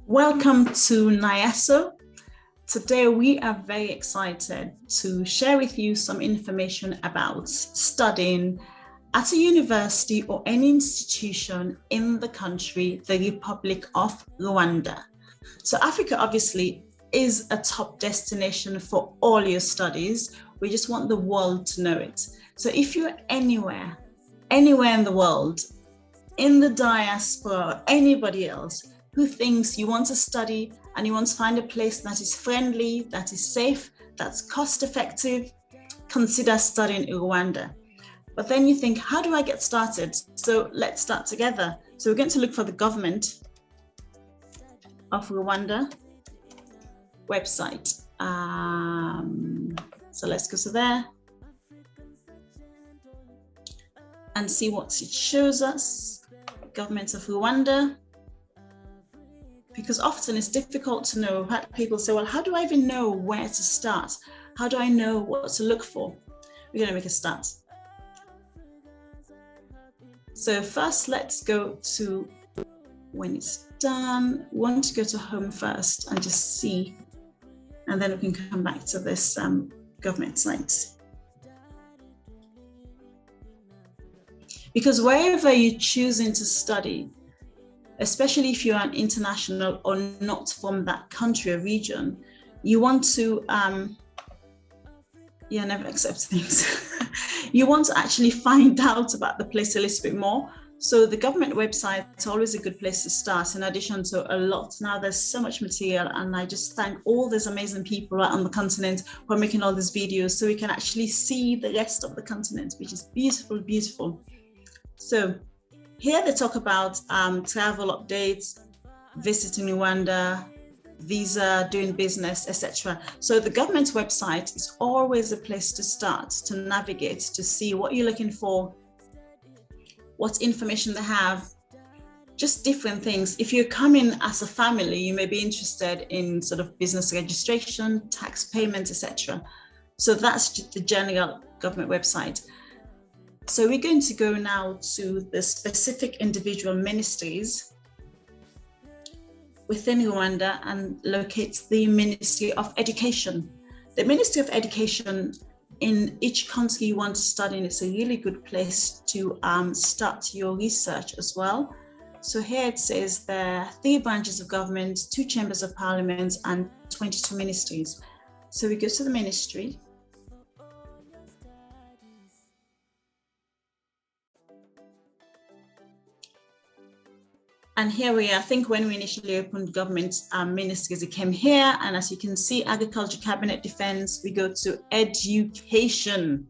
Welcome to NIASO. Today we are very excited to share with you some information about studying at a university or any institution in the country, the Republic of Rwanda. So Africa obviously is a top destination for all your studies. We just want the world to know it. So if you're anywhere in the world, in the diaspora, anybody else who thinks you want to study and you want to find a place that is friendly, that is safe, that's cost effective, consider studying in Rwanda. But then you think, how do I get started? So let's start together. So we're going to look for the government of Rwanda website. So let's go to there and see what it shows us. Government of Rwanda. Because often it's difficult to know. People say, well, how do I even know where to start? How do I know what to look for? We're going to make a start. So first, let's go to, when it's done, we want to go to home first and just see, and then we can come back to this government site. Because wherever you're choosing to study, especially if you're an international or not from that country or region, you want to, never accept things. You want to actually find out about the place a little bit more. So the government website is always a good place to start, in addition to a lot. Now there's so much material, and I just thank all these amazing people right on the continent who are making all these videos so we can actually see the rest of the continent, which is beautiful, beautiful. So here they talk about travel updates, visiting Rwanda, visa, doing business, etc. So the government website is always a place to start, to navigate, to see what you're looking for, what information they have, just different things. If you're coming as a family, you may be interested in sort of business registration, tax payments, etc. So that's just the general government website. So we're going to go now to the specific individual ministries within Rwanda and locate the Ministry of Education. The Ministry of Education in each country you want to study in is a really good place to start your research as well. So here it says there are 3 branches of government, 2 chambers of parliament, and 22 ministries. So we go to the ministry. And here we are. I think when we initially opened government ministries, it came here. And as you can see, Agriculture, Cabinet, Defense, we go to education,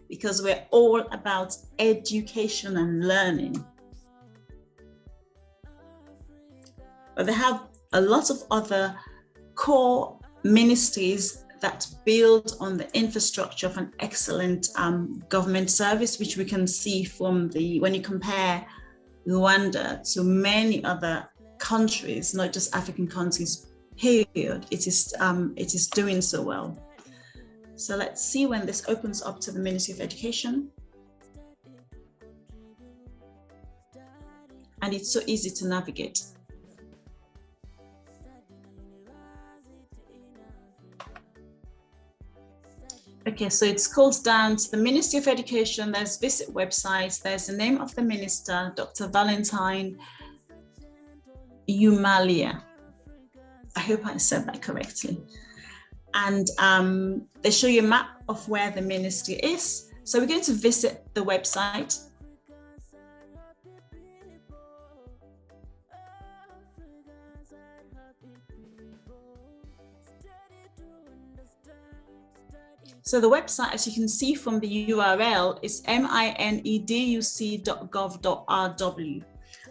because we're all about education and learning. But they have a lot of other core ministries that build on the infrastructure of an excellent government service, which we can see from when you compare Rwanda to many other countries, not just African countries, period. It is doing so well. So let's see when this opens up to the Ministry of Education. And it's so easy to navigate. Okay, so it scrolls down to the Ministry of Education. There's visit websites. There's the name of the minister, Dr. Valentine Umalia. I hope I said that correctly. And they show you a map of where the ministry is. So we're going to visit the website. So the website, as you can see from the URL, is mineduc.gov.rw.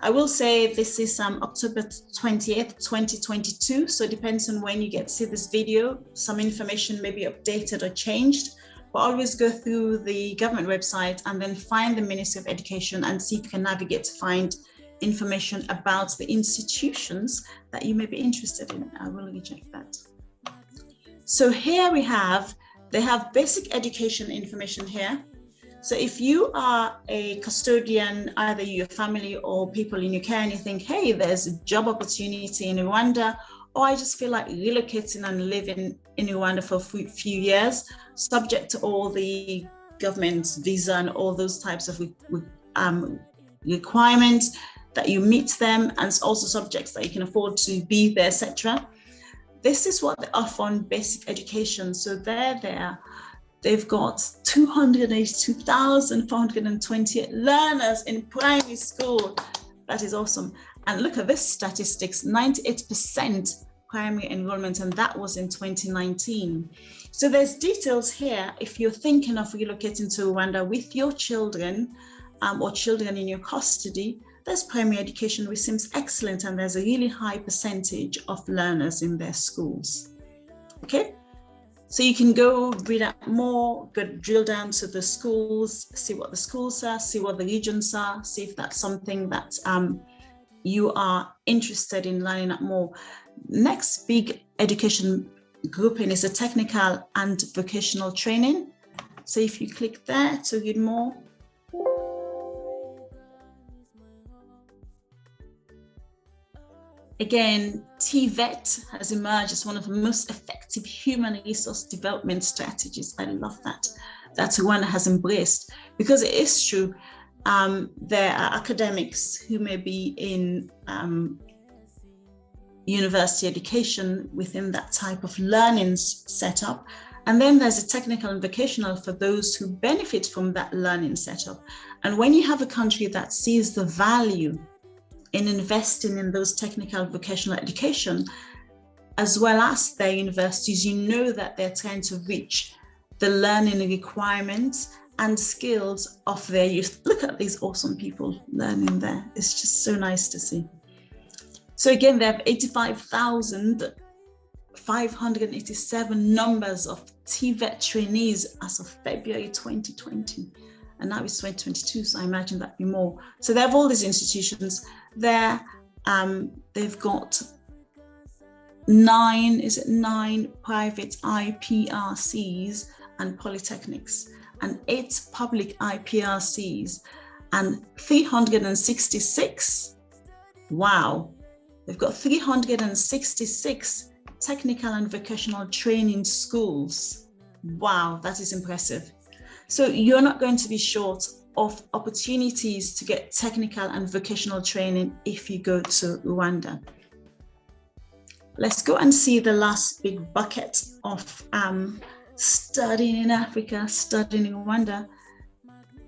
I will say this is October 20th, 2022. So it depends on when you get to see this video. Some information may be updated or changed, but always go through the government website and then find the Ministry of Education and see if you can navigate to find information about the institutions that you may be interested in. I will reject that. So here they have basic education information here. So if you are a custodian, either your family or people in your care, and you think, hey, there's a job opportunity in Rwanda, or I just feel like relocating and living in Rwanda for a few years, subject to all the government's visa and all those types of requirements, that you meet them, and also subjects that you can afford to be there, etc. This is what they offer on basic education. So they've got 282,428 learners in primary school. That is awesome. And look at this statistics, 98% primary enrollment, and that was in 2019. So there's details here if you're thinking of relocating to Rwanda with your children or children in your custody. There's primary education, which seems excellent, and there's a really high percentage of learners in their schools. Okay, so you can go read out more, go drill down to the schools, see what the schools are, see what the regions are, see if that's something that you are interested in learning out more. Next big education grouping is a technical and vocational training. So if you click there to read more, again, TVET has emerged as one of the most effective human resource development strategies. I love that Rwanda has embraced, because it is true. There are academics who may be in university education within that type of learning setup. And then there's a technical and vocational for those who benefit from that learning setup. And when you have a country that sees the value in investing in those technical vocational education, as well as their universities, you know that they're trying to reach the learning requirements and skills of their youth. Look at these awesome people learning there. It's just so nice to see. So again, they have 85,587 numbers of TVET trainees as of February 2020. And now it's 2022, so I imagine that'd be more. So they have all these institutions there. They've got nine private IPRCs and polytechnics, and 8 public IPRCs, and 366. Wow. They've got 366 technical and vocational training schools. Wow, that is impressive. So you're not going to be short of opportunities to get technical and vocational training if you go to Rwanda. Let's go and see the last big bucket of studying in Africa, studying in Rwanda.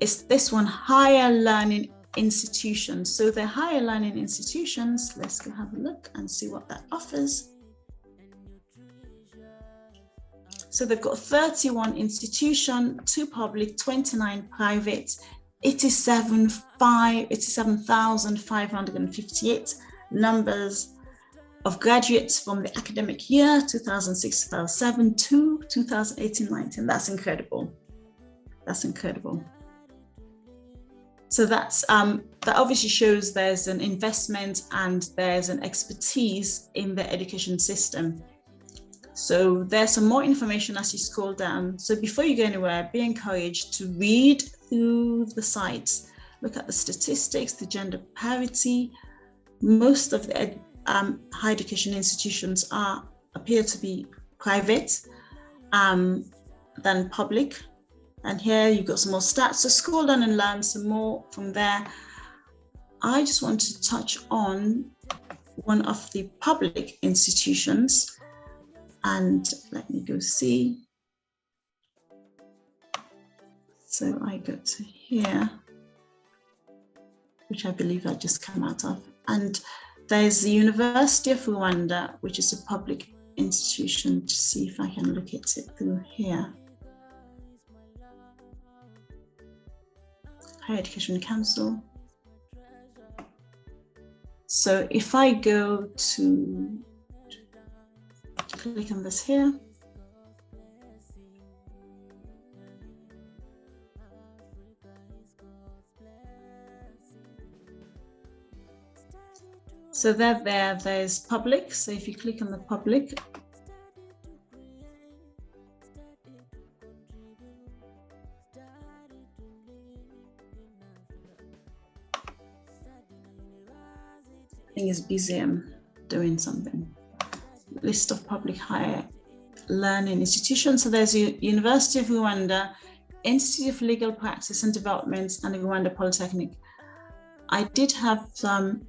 It's this one, higher learning institutions. So the higher learning institutions, let's go have a look and see what that offers. So they've got 31 institutions, 2 public, 29 private, 87,558 numbers of graduates from the academic year 2006-2007 to 2018-19. That's incredible. That's incredible. So that obviously shows there's an investment and there's an expertise in the education system. So there's some more information as you scroll down. So before you go anywhere, be encouraged to read through the sites, look at the statistics, the gender parity. Most of the higher education institutions appear to be private than public. And here you've got some more stats. So scroll down and learn some more from there. I just want to touch on one of the public institutions. And let me go see. So I go to here, which I believe I just come out of. And there's the University of Rwanda, which is a public institution, to see if I can look at it through here. Higher Education Council. So if I go to click on this here. So there's public. So if you click on the public, everything is busy. I'm doing something. List of public higher learning institutions. So there's University of Rwanda, Institute of Legal Practice and Development, and the Rwanda Polytechnic. I did have some,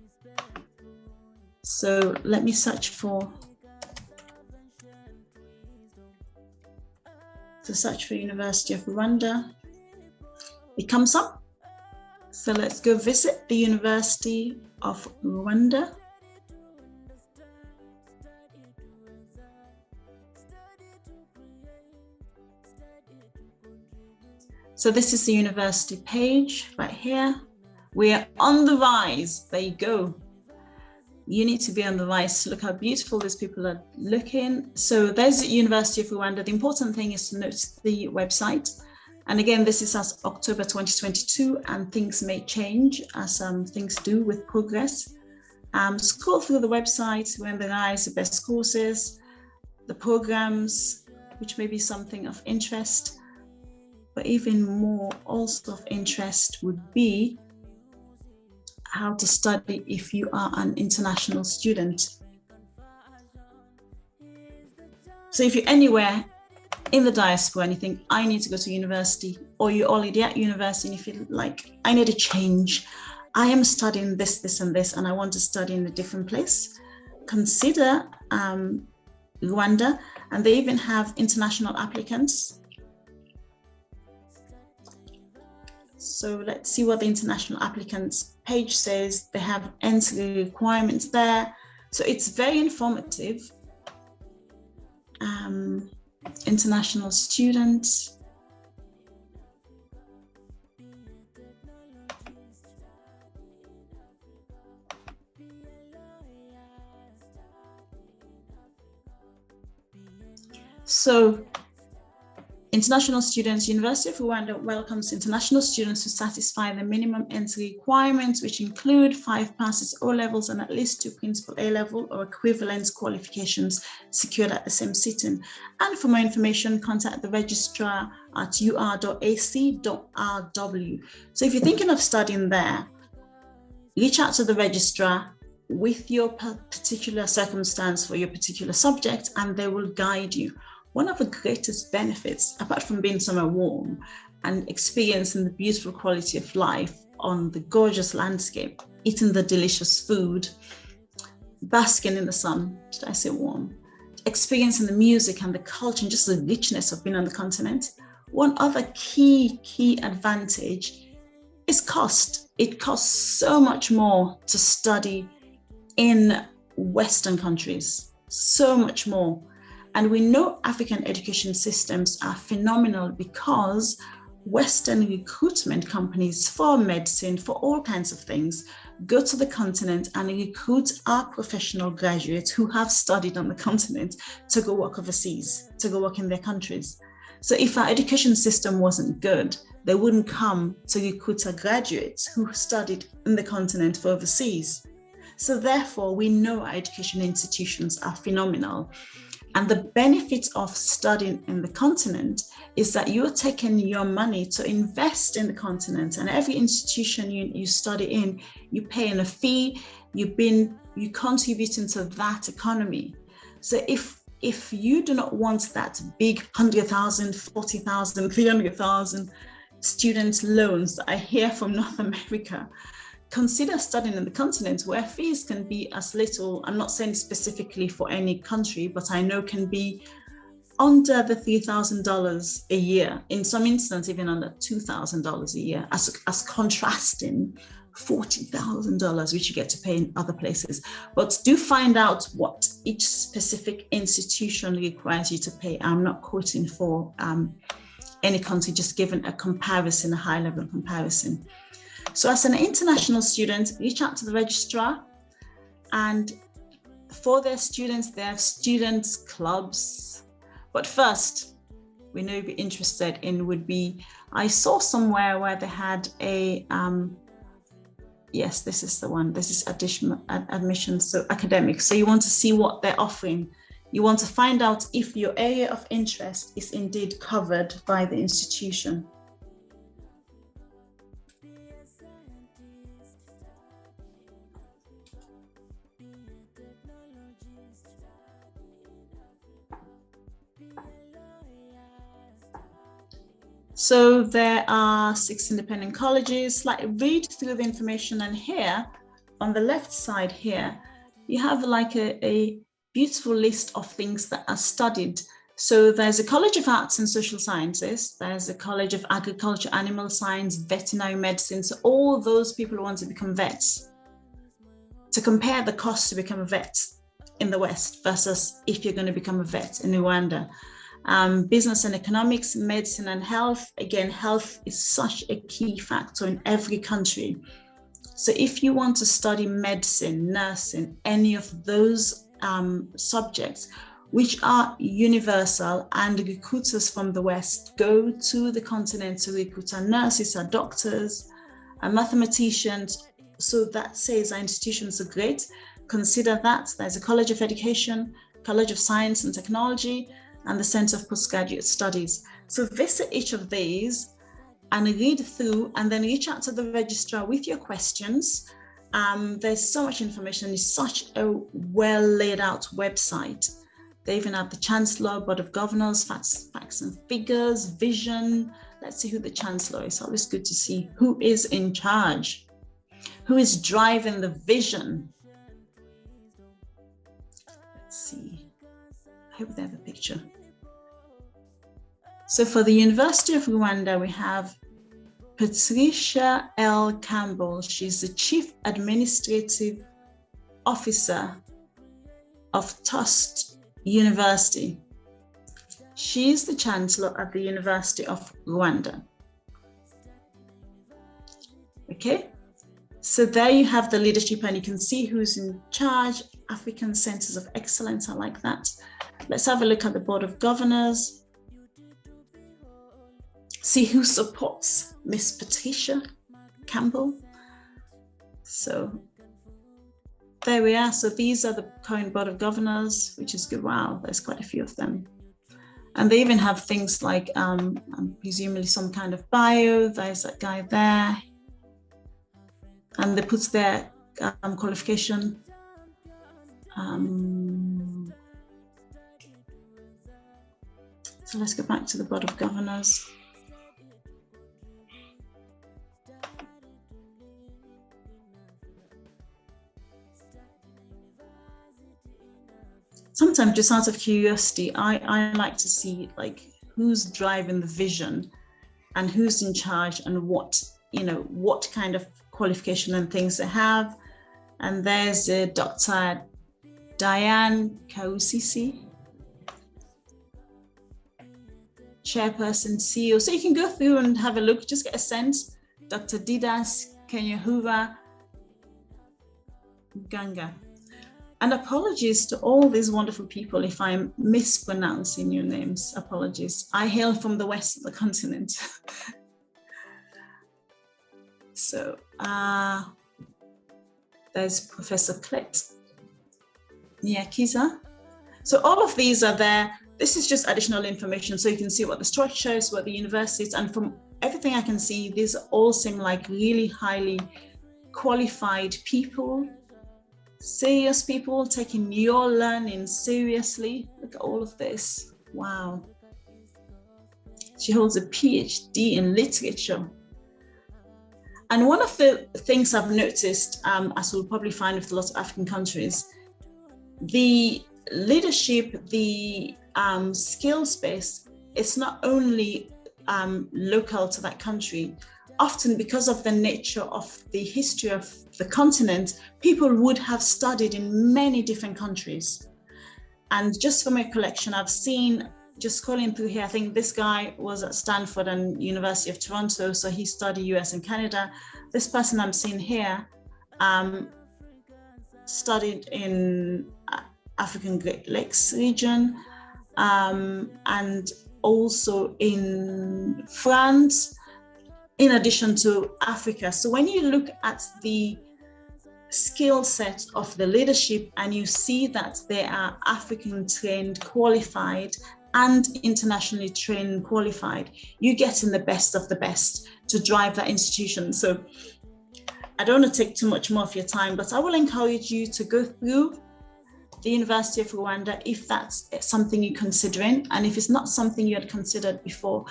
so let me search for, University of Rwanda. It comes up. So let's go visit the University of Rwanda. So this is the university page right here. We are on the rise. There you go. You need to be on the rise. Look how beautiful these people are looking. So there's the University of Rwanda. The important thing is to note the website. And again, this is as October 2022, and things may change as things do with progress. Scroll through the website, we're on the rise, the best courses, the programs, which may be something of interest. But even more also of interest would be how to study if you are an international student. So if you're anywhere in the diaspora and you think, I need to go to university, or you're already at university and you feel like, I need a change, I am studying this, this, and this, and I want to study in a different place, consider Rwanda, and they even have international applicants. So let's see what the international applicants page says. They have entry requirements there. So it's very informative. International students. So international students, University of Rwanda welcomes international students who satisfy the minimum entry requirements, which include 5 passes O-levels and at least 2 principal A-level or equivalent qualifications secured at the same sitting. And for more information, contact the registrar at ur.ac.rw. So if you're thinking of studying there, reach out to the registrar with your particular circumstance for your particular subject, and they will guide you. One of the greatest benefits, apart from being somewhere warm and experiencing the beautiful quality of life on the gorgeous landscape, eating the delicious food, basking in the sun, should I say warm, experiencing the music and the culture and just the richness of being on the continent, one other key advantage is cost. It costs so much more to study in Western countries, so much more. And we know African education systems are phenomenal because Western recruitment companies for medicine, for all kinds of things, go to the continent and recruit our professional graduates who have studied on the continent to go work overseas, to go work in their countries. So if our education system wasn't good, they wouldn't come to recruit our graduates who studied in the continent for overseas. So therefore, we know our education institutions are phenomenal. And the benefit of studying in the continent is that you're taking your money to invest in the continent, and every institution you study in, you pay in a fee, you contribute into that economy. So if you do not want that big 100,000, 40,000, 300,000 student loans that I hear from North America, consider studying in the continent where fees can be as little, I'm not saying specifically for any country, but I know can be under the $3,000 a year, in some instances even under $2,000 a year, as contrasting $40,000, which you get to pay in other places. But do find out what each specific institution requires you to pay. I'm not quoting for any country, just given a comparison, a high-level comparison. So as an international student, reach out to the registrar, and for their students, they have students clubs. But first, we know you'd be interested in would be, I saw somewhere where they had a, yes, this is the one, this is admissions, so academic. So you want to see what they're offering. You want to find out if your area of interest is indeed covered by the institution. So there are 6 independent colleges. Like, read through the information, and here on the left side here, you have like a beautiful list of things that are studied. So there's a College of Arts and Social Sciences, there's a College of Agriculture, Animal Science, Veterinary Medicine. So all those people who want to become vets, to compare the cost to become a vet in the West versus if you're going to become a vet in Rwanda. Business and economics, medicine and health. Again, health is such a key factor in every country. So if you want to study medicine, nursing, any of those subjects, which are universal, and recruiters from the West go to the continent to recruit our nurses, our doctors, our mathematicians. So that says our institutions are great. Consider that. There's a College of Education, College of Science and Technology, and the Center of Postgraduate Studies. So visit each of these and read through, and then reach out to the registrar with your questions. There's so much information. It's such a well laid out website. They even have the Chancellor, Board of Governors, facts and figures, vision. Let's see who the Chancellor is. It's always good to see who is in charge, who is driving the vision. Let's see. I hope they have a picture. So for the University of Rwanda, we have Patricia L. Campbell. She's the Chief Administrative Officer of Tufts University. She is the Chancellor of the University of Rwanda. Okay, so there you have the leadership, and you can see who's in charge. African Centers of Excellence, I like that. Let's have a look at the Board of Governors. See who supports Miss Patricia Campbell. So there we are. So these are the current Board of Governors, which is good. Wow, there's quite a few of them. And they even have things like, presumably some kind of bio. There's that guy there. And they put their qualification. So let's go back to the Board of Governors. Sometimes, just out of curiosity, I like to see like who's driving the vision and who's in charge and what kind of qualification and things they have. And there's Dr. Diane Kausisi, Chairperson, CEO. So you can go through and have a look, just get a sense. Dr. Didas Kenyahura Ganga. And apologies to all these wonderful people if I'm mispronouncing your names. Apologies. I hail from the west of the continent. So there's Professor Clet Nyakiza. So all of these are there. This is just additional information, so you can see what the structure is, what the university is, and from everything I can see, these all seem like really highly qualified people, serious people taking your learning seriously. Look at all of this. Wow. She holds a PhD in literature. And one of the things I've noticed, as we'll probably find with a lot of African countries, the leadership, the skills base, it's not only local to that country. Often, because of the nature of the history of the continent, people would have studied in many different countries. And just from my collection, I've seen, just scrolling through here, I think this guy was at Stanford and University of Toronto, so he studied US and Canada. This person I'm seeing here studied in African Great Lakes region, and also in France, in addition to Africa. So when you look at the skill set of the leadership and you see that they are African trained, qualified, and internationally trained, qualified, you get in the best of the best to drive that institution. So I don't want to take too much more of your time, but I will encourage you to go through the University of Rwanda if that's something you're considering. And if it's not something you had considered before,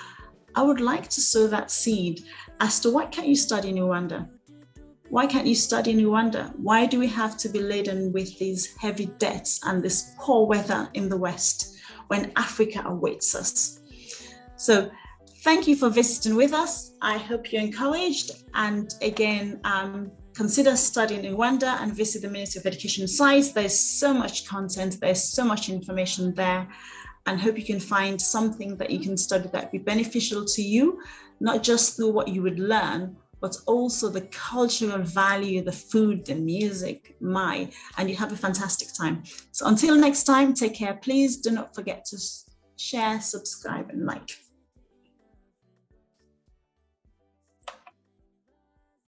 I would like to sow that seed as to why can't you study in Rwanda? Why can't you study in Rwanda? Why do we have to be laden with these heavy debts and this poor weather in the West when Africa awaits us? So thank you for visiting with us. I hope you're encouraged. And again, consider studying in Rwanda and visit the Ministry of Education site. There's so much content, there's so much information there, and hope you can find something that you can study that would be beneficial to you, not just through what you would learn, but also the cultural value, the food, the music, and you have a fantastic time. So until next time, take care. Please do not forget to share, subscribe, and like.